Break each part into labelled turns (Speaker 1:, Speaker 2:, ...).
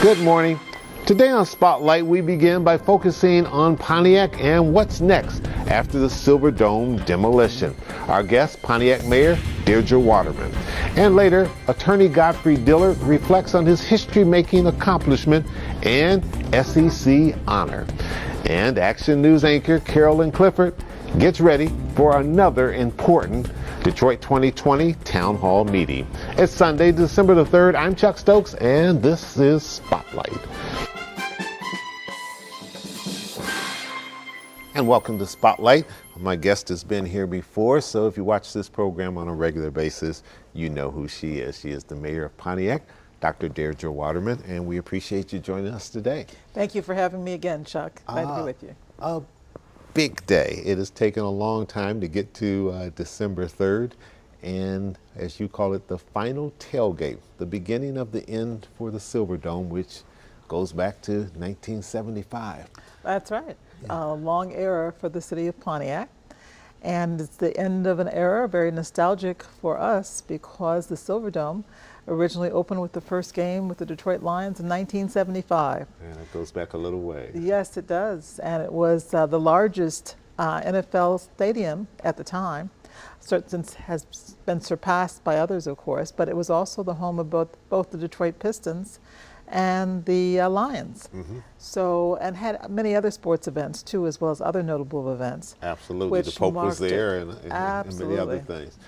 Speaker 1: Good morning. Today on Spotlight, we begin by focusing on Pontiac and what's next after the Silver Dome demolition. Our guest, Pontiac Mayor Deirdre Waterman. And later, attorney Godfrey Dillard reflects on his history-making accomplishment and SEC honor. And Action News anchor Carolyn Clifford gets ready for another important Detroit 2020 Town Hall meeting. It's Sunday, December the 3rd. I'm Chuck Stokes, and this is Spotlight. And welcome to Spotlight. My guest has been here before, so if you watch this program on a regular basis, you know who she is. She is the mayor of Pontiac, Dr. Deirdre Waterman, and we appreciate you joining us today.
Speaker 2: Thank you for having me again, Chuck. Glad to be with you.
Speaker 1: A big day. It has taken a long time to get to December 3rd, and as you call it, the final tailgate, the beginning of the end for the Silver Dome, which goes back to 1975.
Speaker 2: That's right. A long era for the city of Pontiac, and it's the end of an era very nostalgic for us because the Silver Dome originally opened with the first game with the Detroit Lions in 1975.
Speaker 1: And it goes back a little way.
Speaker 2: Yes, it does, and it was the largest NFL stadium at the time. Since has been surpassed by others, of course, but it was also the home of both the Detroit Pistons and the Lions. Mm-hmm. So, and had many other sports events too, as well as other notable events.
Speaker 1: Absolutely, the Pope was there and many other things.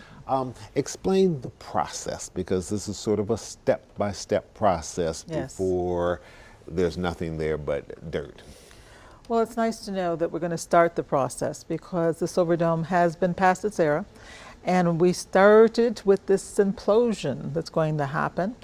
Speaker 1: Explain the process, because this is sort of a step-by-step process. Yes. Before there's nothing there but dirt.
Speaker 2: Well, it's nice to know that we're going to start the process because the Silver Dome has been past its era, and we started with this implosion that's going to happen.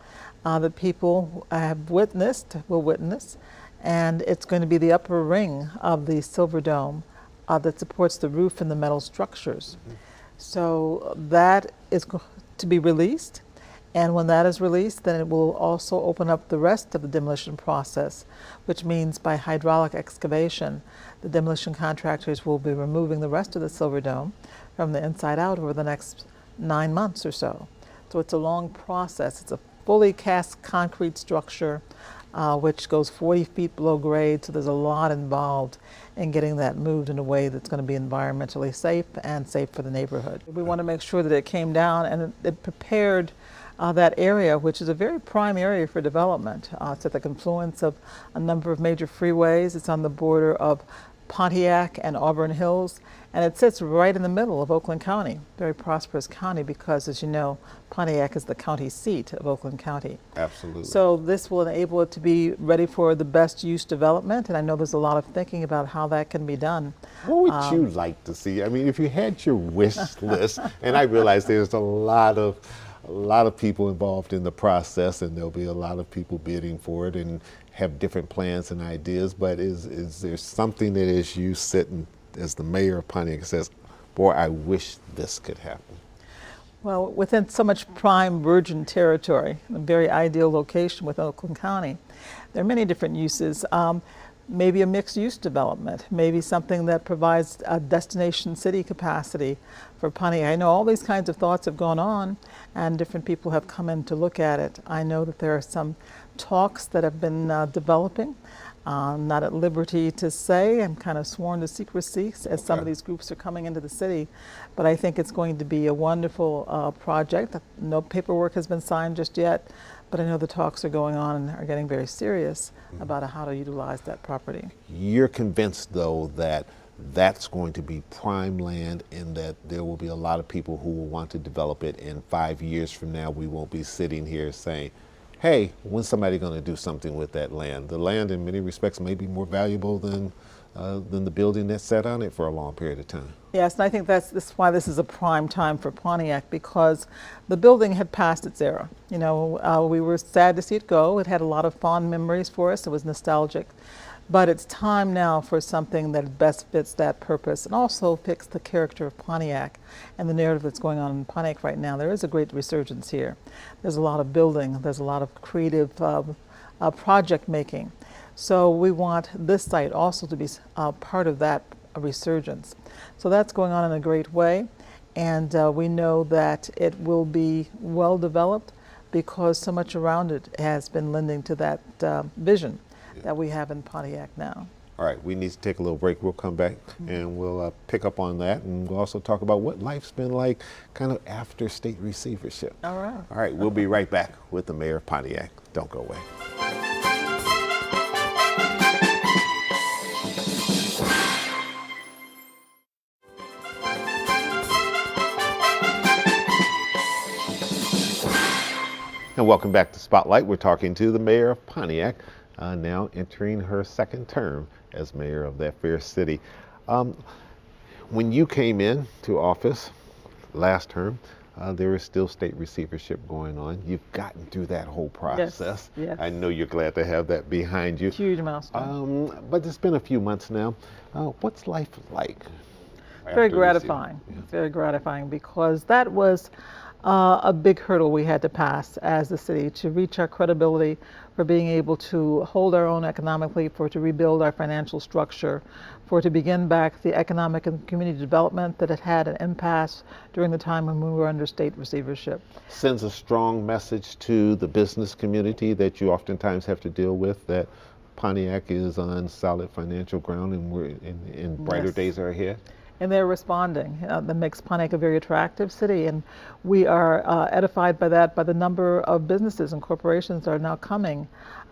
Speaker 2: That people will witness, and it's going to be the upper ring of the Silver Dome that supports the roof and the metal structures. Mm-hmm. So that is to be released, and when that is released, then it will also open up the rest of the demolition process, which means by hydraulic excavation, the demolition contractors will be removing the rest of the Silver Dome from the inside out over the next 9 months or so. So it's a long process. It's a fully cast concrete structure, which goes 40 feet below grade, so there's a lot involved in getting that moved in a way that's going to be environmentally safe and safe for the neighborhood. We want to make sure that it came down and it prepared that area, which is a very prime area for development. It's at the confluence of a number of major freeways. It's on the border of Pontiac and Auburn Hills, and it sits right in the middle of Oakland County, very prosperous county because, as you know, Pontiac is the county seat of Oakland County.
Speaker 1: Absolutely.
Speaker 2: So this will enable it to be ready for the best use development, and I know there's a lot of thinking about how that can be done.
Speaker 1: What would you like to see? I mean, if you had your wish list, and I realize there's a lot of people involved in the process, and there'll be a lot of people bidding for it and have different plans and ideas, but is there something that as you sitting as the mayor of Pontiac says, boy, I wish this could happen?
Speaker 2: Well, within so much prime virgin territory, a very ideal location with Oakland County, there are many different uses. Maybe a mixed-use development, maybe something that provides a destination city capacity for Pontiac. I know all these kinds of thoughts have gone on, and different people have come in to look at it. I know that there are some talks that have been developing. Not at liberty to say, I'm kind of sworn to secrecy as some of these groups are coming into the city, but I think it's going to be a wonderful project. No paperwork has been signed just yet, but I know the talks are going on and are getting very serious about how to utilize that property.
Speaker 1: You're convinced, though, that that's going to be prime land and that there will be a lot of people who will want to develop it, and 5 years from now we won't be sitting here saying, hey, when's somebody going to do something with that land? The land in many respects may be more valuable than the building that sat on it for a long period of time.
Speaker 2: Yes, and I think that's why this is a prime time for Pontiac, because the building had passed its era. You know, we were sad to see it go. It had a lot of fond memories for us. It was nostalgic. But it's time now for something that best fits that purpose and also fits the character of Pontiac and the narrative that's going on in Pontiac right now. There is a great resurgence here. There's a lot of building. There's a lot of creative project making. So we want this site also to be part of that resurgence. So that's going on in a great way. And we know that it will be well developed because so much around it has been lending to that vision that we have in Pontiac now.
Speaker 1: All right, we need to take a little break. We'll come back and we'll pick up on that, and we'll also talk about what life's been like kind of after state receivership.
Speaker 2: All right.
Speaker 1: All right, we'll be right back with the mayor of Pontiac. Don't go away. And welcome back to Spotlight. We're talking to the mayor of Pontiac, now entering her second term as mayor of that fair city. When you came in to office last term, there was still state receivership going on. You've gotten through that whole process.
Speaker 2: Yes.
Speaker 1: I know you're glad to have that behind you.
Speaker 2: Huge milestone.
Speaker 1: But it's been a few months now. What's life like?
Speaker 2: Very gratifying. Very gratifying, because that was a big hurdle we had to pass as a city to reach our credibility for being able to hold our own economically, for to rebuild our financial structure, for to begin back the economic and community development that had had an impasse during the time when we were under state receivership.
Speaker 1: Sends a strong message to the business community that you oftentimes have to deal with, that Pontiac is on solid financial ground and we're in brighter days are ahead.
Speaker 2: And they're responding. That makes Pontiac a very attractive city, and we are edified by that, by the number of businesses and corporations that are now coming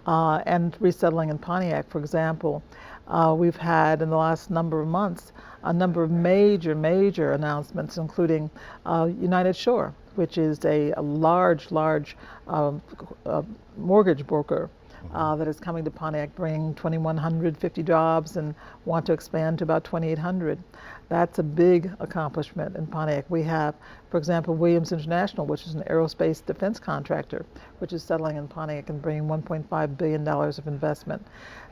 Speaker 2: and resettling in Pontiac. For example, we've had in the last number of months a number of major announcements, including United Shore, which is a large mortgage broker that is coming to Pontiac, bringing 2,150 jobs and want to expand to about 2,800. That's a big accomplishment in Pontiac. We have, for example, Williams International, which is an aerospace defense contractor, which is settling in Pontiac and bringing $1.5 billion of investment.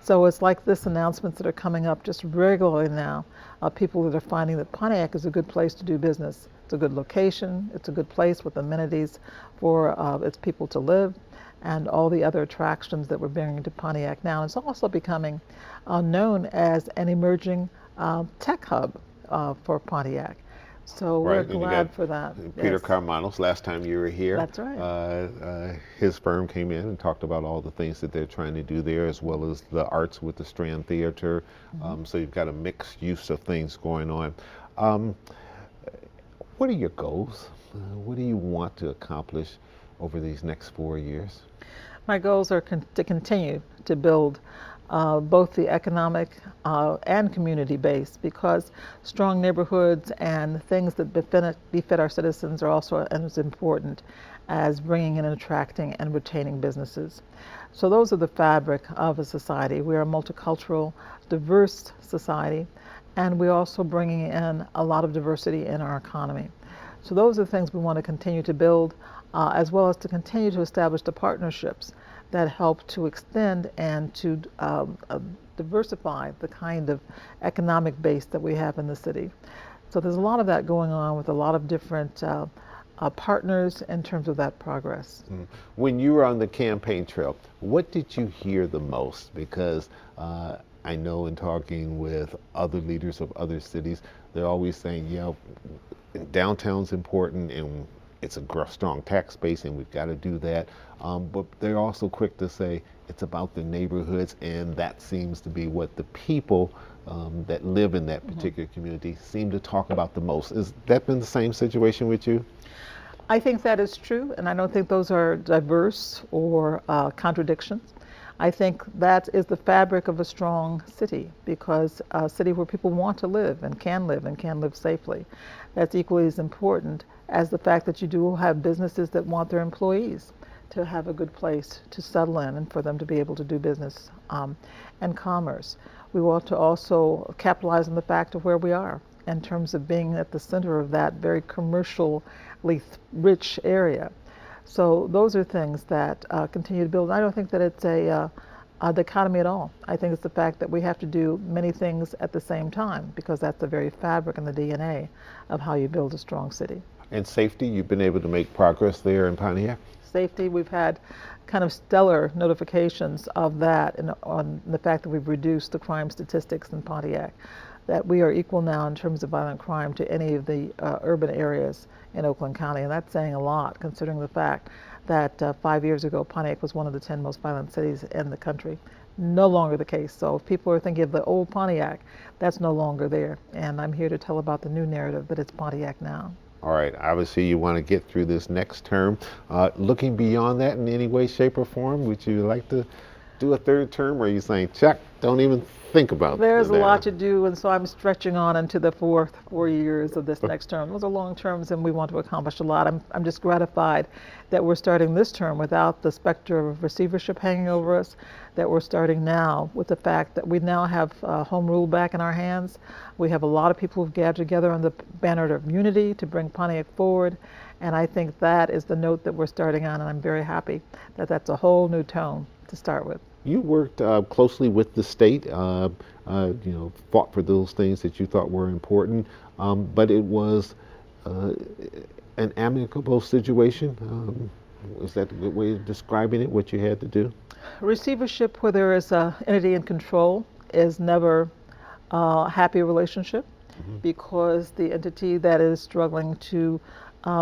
Speaker 2: So it's like this announcements that are coming up just regularly now, people that are finding that Pontiac is a good place to do business. It's a good location, it's a good place with amenities for its people to live, and all the other attractions that we're bringing to Pontiac now. It's also becoming known as an emerging tech hub for Pontiac. So we're glad for that.
Speaker 1: Peter Carmanos, last time you were here.
Speaker 2: That's right.
Speaker 1: His firm came in and talked about all the things that they're trying to do there, as well as the arts with the Strand Theater. So you've got a mixed use of things going on. What are your goals? What do you want to accomplish over these next 4 years?
Speaker 2: My goals are to continue to build both the economic and community base, because strong neighborhoods and things that befit our citizens are also as important as bringing in and attracting and retaining businesses. So those are the fabric of a society. We are a multicultural, diverse society, and we're also bringing in a lot of diversity in our economy. So those are the things we want to continue to build, as well as to continue to establish the partnerships that help to extend and to diversify the kind of economic base that we have in the city. So there's a lot of that going on with a lot of different partners in terms of that progress.
Speaker 1: When you were on the campaign trail, what did you hear the most? Because I know in talking with other leaders of other cities, they're always saying, downtown's important and it's a strong tax base and we've got to do that. But they're also quick to say it's about the neighborhoods, and that seems to be what the people that live in that particular community seem to talk about the most. Has that been the same situation with you?
Speaker 2: I think that is true, and I don't think those are diverse or contradictions. I think that is the fabric of a strong city, because a city where people want to live and can live safely. That's equally as important as the fact that you do have businesses that want their employees to have a good place to settle in and for them to be able to do business and commerce. We want to also capitalize on the fact of where we are in terms of being at the center of that very commercially rich area. So those are things that continue to build. I don't think that it's a dichotomy at all. I think it's the fact that we have to do many things at the same time, because that's the very fabric and the DNA of how you build a strong city.
Speaker 1: And safety, you've been able to make progress there in Pontiac?
Speaker 2: Safety, we've had kind of stellar notifications of that, and on the fact that we've reduced the crime statistics in Pontiac. that we are equal now in terms of violent crime to any of the urban areas in Oakland County, and that's saying a lot considering the fact that 5 years ago Pontiac was one of the 10 most violent cities in the country. No longer the case. So if people are thinking of the old Pontiac, that's no longer there, and I'm here to tell about the new narrative that it's Pontiac now.
Speaker 1: All right, obviously you want to get through this next term. Looking beyond that in any way, shape, or form, would you like to do a third term, or are you saying, Chuck, don't even think about
Speaker 2: There's
Speaker 1: that?
Speaker 2: a lot to do, and so I'm stretching on into the 4 years of this next term. Those are long terms, and we want to accomplish a lot. I'm just gratified that we're starting this term without the specter of receivership hanging over us, that we're starting now with the fact that we now have home rule back in our hands. We have a lot of people who've gathered together on the banner of unity to bring Pontiac forward, and I think that is the note that we're starting on, and I'm very happy that that's a whole new tone to start with.
Speaker 1: You worked closely with the state, fought for those things that you thought were important, but it was an amicable situation. Is that a good way of describing it, what you had to do?
Speaker 2: Receivership, where there is an entity in control, is never a happy relationship, because the entity that is struggling to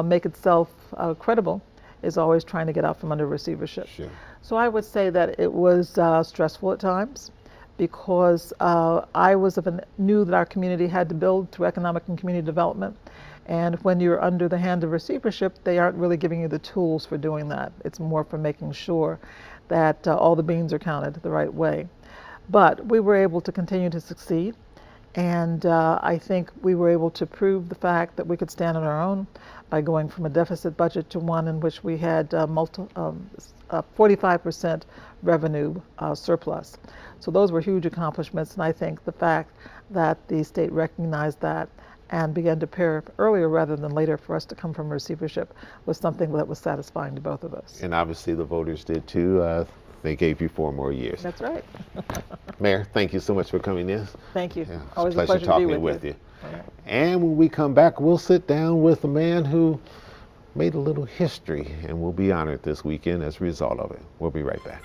Speaker 2: make itself credible is always trying to get out from under receivership.
Speaker 1: Sure.
Speaker 2: So I would say that it was stressful at times, because I knew that our community had to build through economic and community development. And when you're under the hand of receivership, they aren't really giving you the tools for doing that. It's more for making sure that all the beans are counted the right way. But we were able to continue to succeed. And I think we were able to prove the fact that we could stand on our own by going from a deficit budget to one in which we had 45% revenue surplus. So those were huge accomplishments, and I think the fact that the state recognized that and began to prepare earlier rather than later for us to come from receivership was something that was satisfying to both of us.
Speaker 1: And obviously the voters did too. They gave you 4 more years.
Speaker 2: That's right.
Speaker 1: Mayor, thank you so much for coming in.
Speaker 2: Thank you.
Speaker 1: Yeah,
Speaker 2: Always
Speaker 1: it's a pleasure
Speaker 2: to be
Speaker 1: talking with you.
Speaker 2: Right.
Speaker 1: And when we come back, we'll sit down with a man who made a little history and will be honored this weekend as a result of it. We'll be right back.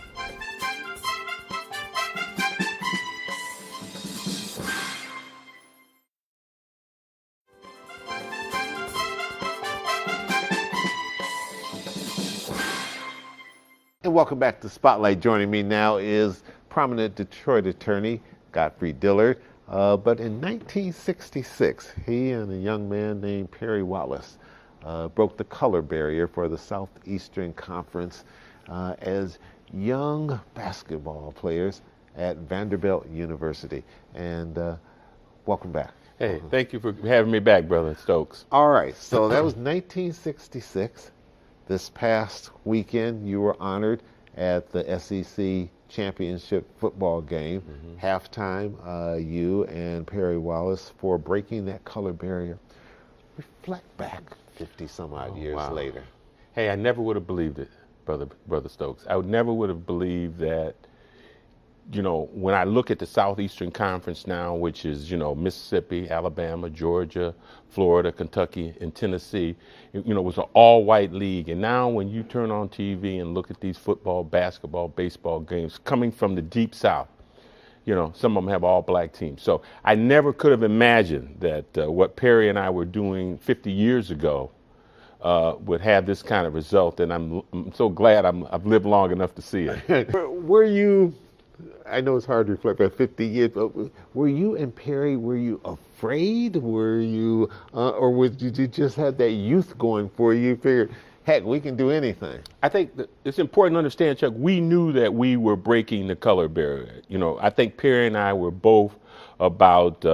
Speaker 1: And welcome back to Spotlight. Joining me now is prominent Detroit attorney Godfrey Dillard. But in 1966, he and a young man named Perry Wallace broke the color barrier for the Southeastern Conference as young basketball players at Vanderbilt University. And welcome back.
Speaker 3: Hey, thank you for having me back, Brother Stokes.
Speaker 1: All right, so that was 1966. This past weekend, you were honored at the SEC championship football game. Halftime, you and Perry Wallace for breaking that color barrier. Reflect back 50 some odd years later.
Speaker 3: Hey, I never would have believed it, Brother Stokes. I never would have believed that, when I look at the Southeastern Conference now, which is, Mississippi, Alabama, Georgia, Florida, Kentucky, and Tennessee, it was an all-white league. And now when you turn on TV and look at these football, basketball, baseball games coming from the Deep South, some of them have all-black teams. So I never could have imagined that what Perry and I were doing 50 years ago would have this kind of result. And I'm so glad I've lived long enough to see it.
Speaker 1: Were you... I know it's hard to reflect back 50 years, but were you and Perry, were you afraid? Were you, or did you just have that youth going for you? You figured, heck, we can do anything.
Speaker 3: I think that it's important to understand, Chuck, we knew that we were breaking the color barrier. I think Perry and I were both about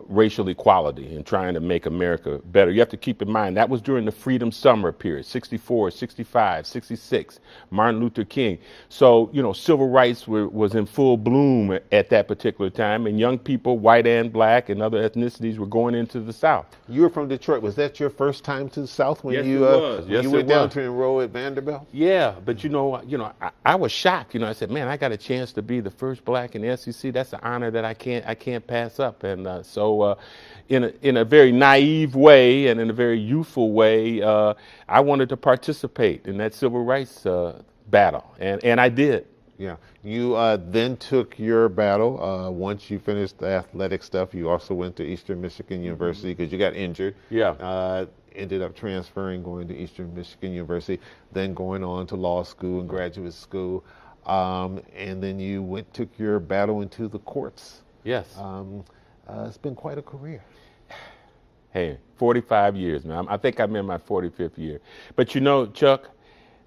Speaker 3: racial equality and trying to make America better. You have to keep in mind, that was during the Freedom Summer period, 64, 65, 66, Martin Luther King. So, civil rights was in full bloom at that particular time, and young people, white and black and other ethnicities, were going into the South.
Speaker 1: You were from Detroit. Was that your first time to the South when
Speaker 3: Yes,
Speaker 1: you,
Speaker 3: it was.
Speaker 1: when you went down to enroll at Vanderbilt?
Speaker 3: Yeah, but I was shocked. I said, man, I got a chance to be the first black in the SEC. That's an honor that I can't pass up. And so in a very naive way and in a very youthful way, I wanted to participate in that civil rights battle, and I did.
Speaker 1: Yeah. You then took your battle. Once you finished the athletic stuff, you also went to Eastern Michigan University because you got injured.
Speaker 3: Yeah.
Speaker 1: Ended up transferring, going to Eastern Michigan University, then going on to law school and graduate school. And then you took your battle into the courts.
Speaker 3: Yes.
Speaker 1: It's been quite a career.
Speaker 3: Hey, 45 years, man. I think I'm in my 45th year. But you know, Chuck,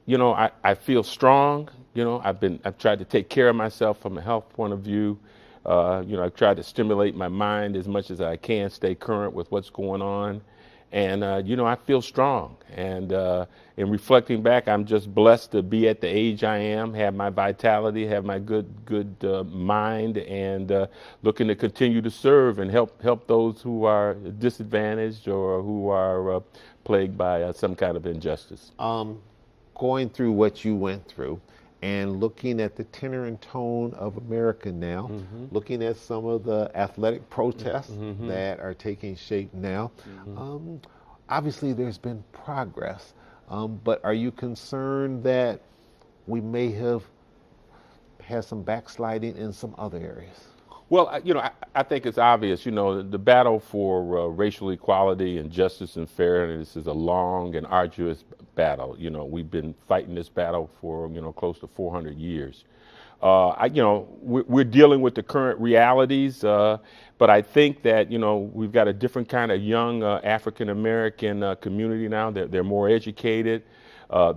Speaker 3: you know, I feel strong. You know, I've tried to take care of myself from a health point of view. You know, I've tried to stimulate my mind as much as I can, stay current with what's going on. And, you know, I feel strong. And in reflecting back, I'm just blessed to be at the age I am, have my vitality, have my good mind, and looking to continue to serve and help those who are disadvantaged or who are plagued by some kind of injustice.
Speaker 1: Going through what you went through and looking at the tenor and tone of America now, looking at some of the athletic protests that are taking shape now, obviously there's been progress, but are you concerned that we may have had some backsliding in some other areas?
Speaker 3: Well, you know, I think it's obvious, you know, the battle for racial equality and justice and fairness is a long and arduous battle. You know, we've been fighting this battle for, you know, close to 400 years. You know, we're dealing with the current realities, but I think that, you know, we've got a different kind of young African-American community now. They're more educated.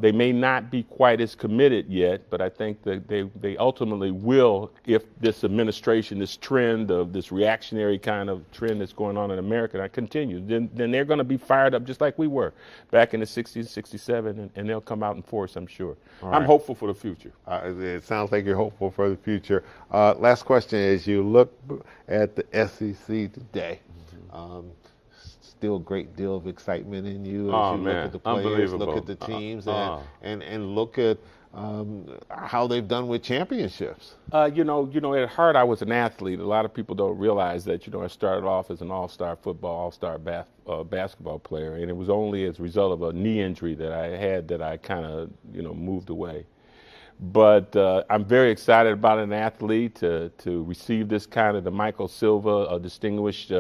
Speaker 3: They may not be quite as committed yet, but I think that they ultimately will if this administration, this trend of this reactionary kind of trend that's going on in America continues. Then they're going to be fired up just like we were back in the 60s, 67, and they'll come out in force, I'm sure. Right. I'm hopeful for the future.
Speaker 1: It sounds like you're hopeful for the future. Last question is, you look at the SEC today. Still a great deal of excitement in you as you look at the players, look at the teams, and look at how they've done with championships.
Speaker 3: You know, at heart I was an athlete. A lot of people don't realize that, you know, I started off as an all-star football, all-star basketball player, and it was only as a result of a knee injury that I had that I kind of, you know, moved away. But I'm very excited about an athlete to receive this kind of the Michael Silva, a distinguished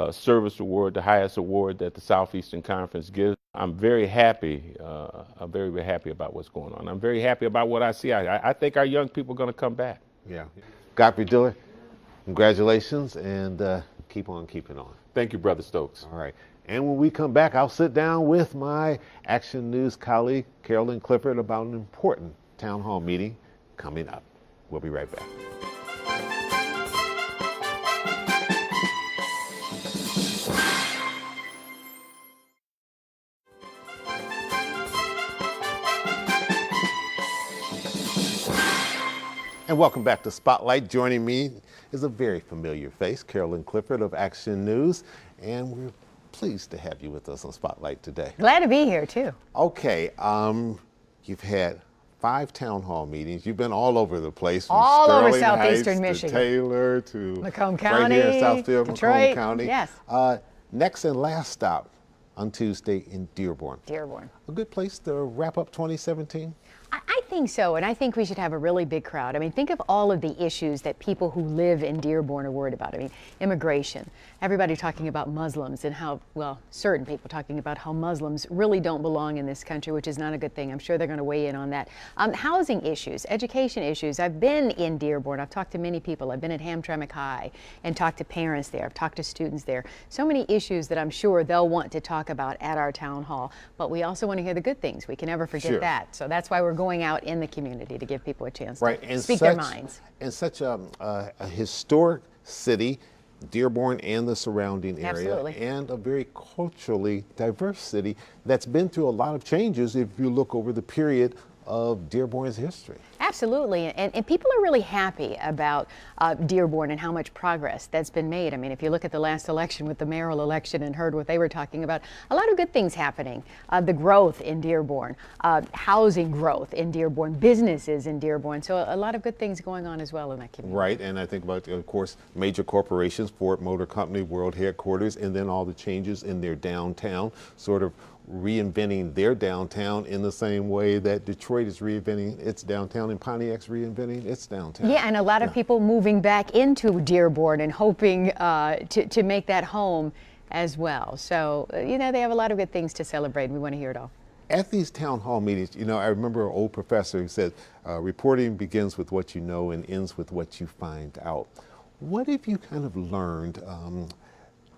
Speaker 3: service award, the highest award that the Southeastern Conference gives. I'm very happy. I'm very, very happy about what's going on. I'm very happy about what I see. I think our young people are going to come back.
Speaker 1: Yeah. Godfrey Diller, congratulations, and keep on keeping on.
Speaker 3: Thank you, Brother Stokes.
Speaker 1: All right. And when we come back, I'll sit down with my Action News colleague, Carolyn Clifford, about an important town hall meeting coming up. We'll be right back. And welcome back to Spotlight. Joining me is a very familiar face, Carolyn Clifford of Action News, and we're pleased to have you with us on Spotlight today.
Speaker 4: Glad to be here, too.
Speaker 1: Okay, you've had 5 town hall meetings. You've been all over the place. From
Speaker 4: all
Speaker 1: Sterling
Speaker 4: over southeastern
Speaker 1: Heights
Speaker 4: Michigan.
Speaker 1: To Taylor to
Speaker 4: Macomb County,
Speaker 1: right here in Southfield,
Speaker 4: Detroit,
Speaker 1: Macomb County.
Speaker 4: Yes.
Speaker 1: Next and last stop on Tuesday in Dearborn.
Speaker 4: Dearborn.
Speaker 1: A good place to wrap up 2017?
Speaker 4: I think so, and I think we should have a really big crowd. I mean, think of all of the issues that people who live in Dearborn are worried about. I mean, immigration, everybody talking about Muslims and how, well, certain people talking about how Muslims really don't belong in this country, which is not a good thing. I'm sure they're going to weigh in on that. Housing issues, education issues. I've been in Dearborn. I've talked to many people. I've been at Hamtramck High and talked to parents there. I've talked to students there. So many issues that I'm sure they'll want to talk about at our town hall, but we also want to hear the good things. We can never forget that. So that's why we're going out in the community to give people a chance to speak their minds.
Speaker 1: In such a historic city, Dearborn and the surrounding area,
Speaker 4: Absolutely.
Speaker 1: and a very culturally diverse city that's been through a lot of changes if you look over the period of Dearborn's history.
Speaker 4: Absolutely, and people are really happy about Dearborn and how much progress that's been made. I mean, if you look at the last election with the mayoral election and heard what they were talking about, a lot of good things happening. The growth in Dearborn, housing growth in Dearborn, businesses in Dearborn, so a lot of good things going on as well in that community.
Speaker 1: Right, and I think about, of course, major corporations, Ford Motor Company, world headquarters, and then all the changes in their downtown, sort of reinventing their downtown in the same way that Detroit is reinventing its downtown and Pontiac's reinventing its downtown.
Speaker 4: Yeah, and a lot of people moving back into Dearborn and hoping to make that home as well. So, you know, they have a lot of good things to celebrate, and we want to hear it all.
Speaker 1: At these town hall meetings, you know, I remember an old professor who said, reporting begins with what you know and ends with what you find out. What have you kind of learned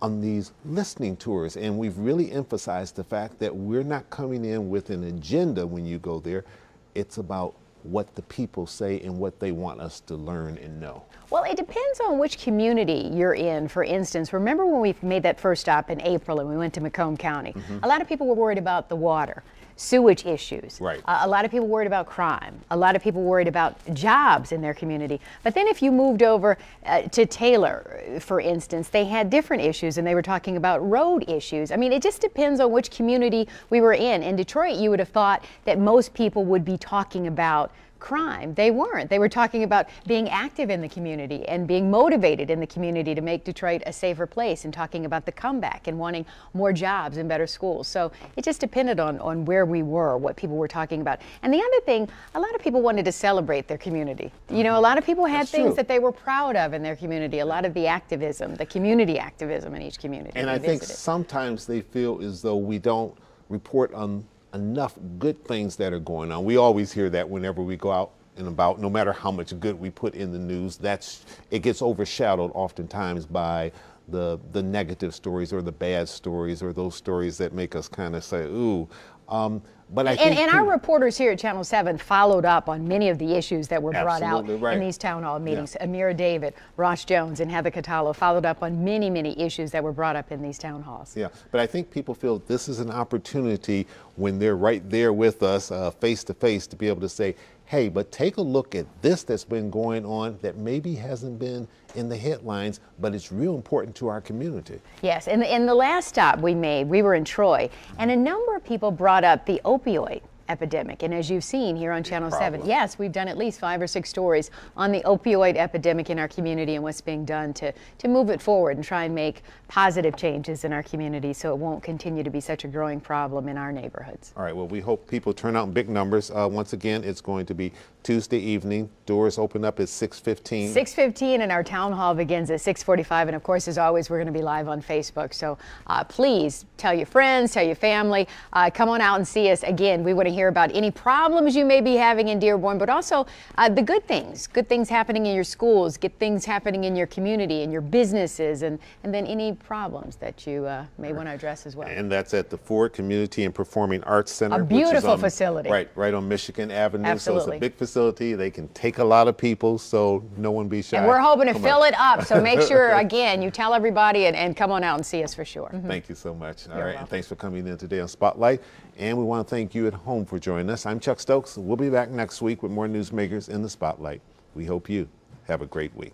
Speaker 1: on these listening tours? And we've really emphasized the fact that we're not coming in with an agenda when you go there. It's about what the people say and what they want us to learn and know.
Speaker 4: Well, it depends on which community you're in. For instance, remember when we made that first stop in April and we went to Macomb County? A lot of people were worried about the water, sewage issues.
Speaker 1: Right.
Speaker 4: A lot of people worried about crime. A lot of people worried about jobs in their community. But then if you moved over to Taylor, for instance, they had different issues and they were talking about road issues. I mean, it just depends on which community we were in. In Detroit, you would have thought that most people would be talking about crime. They weren't. They were talking about being active in the community and being motivated in the community to make Detroit a safer place, and talking about the comeback and wanting more jobs and better schools. So it just depended on where we were, what people were talking about. And the other thing, a lot of people wanted to celebrate their community. You know, a lot of people had
Speaker 1: That's
Speaker 4: things
Speaker 1: true.
Speaker 4: that they were proud of in their community, a lot of the activism, the community activism in each community.
Speaker 1: And I think sometimes they feel as though we don't report on enough good things that are going on. We always hear that whenever we go out and about, no matter how much good we put in the news, it gets overshadowed oftentimes by the negative stories or the bad stories or those stories that make us kind of say, ooh. But I think
Speaker 4: our reporters here at Channel 7 followed up on many of the issues that were brought out in these town hall meetings. Yeah. Amira David, Ross Jones, and Heather Catallo followed up on many, many issues that were brought up in these town halls.
Speaker 1: Yeah, but I think people feel this is an opportunity when they're right there with us, face to face, to be able to say, hey, but take a look at this that's been going on that maybe hasn't been in the headlines, but it's real important to our community.
Speaker 4: Yes, and in the last stop we made, we were in Troy, and a number of people brought up the opioid epidemic. And as you've seen here on Channel 7, yes, we've done at least 5 or 6 stories on the opioid epidemic in our community and what's being done to move it forward and try and make positive changes in our community so it won't continue to be such a growing problem in our neighborhoods.
Speaker 1: All right, well, we hope people turn out in big numbers. Once again, it's going to be Tuesday evening. Doors open up at 6:15.
Speaker 4: 6:15, and our town hall begins at 6:45. And of course, as always, we're going to be live on Facebook. So please tell your friends, tell your family, come on out and see us. Again, we want to hear about any problems you may be having in Dearborn, but also the good things happening in your schools, good things happening in your community, in your businesses, and then any problems that you may want to address as well.
Speaker 1: And that's at the Ford Community and Performing Arts Center.
Speaker 4: A beautiful
Speaker 1: which is
Speaker 4: facility.
Speaker 1: Right on Michigan Avenue.
Speaker 4: Absolutely.
Speaker 1: So it's a big facility. They can take a lot of people, so no one be shy.
Speaker 4: And we're hoping to fill it up. So make sure, again, you tell everybody and come on out and see us for sure.
Speaker 1: Thank you so much. All right,
Speaker 4: welcome.
Speaker 1: and thanks for coming in today on Spotlight. And we want to thank you at home for joining us. I'm Chuck Stokes. We'll be back next week with more newsmakers in the Spotlight. We hope you have a great week.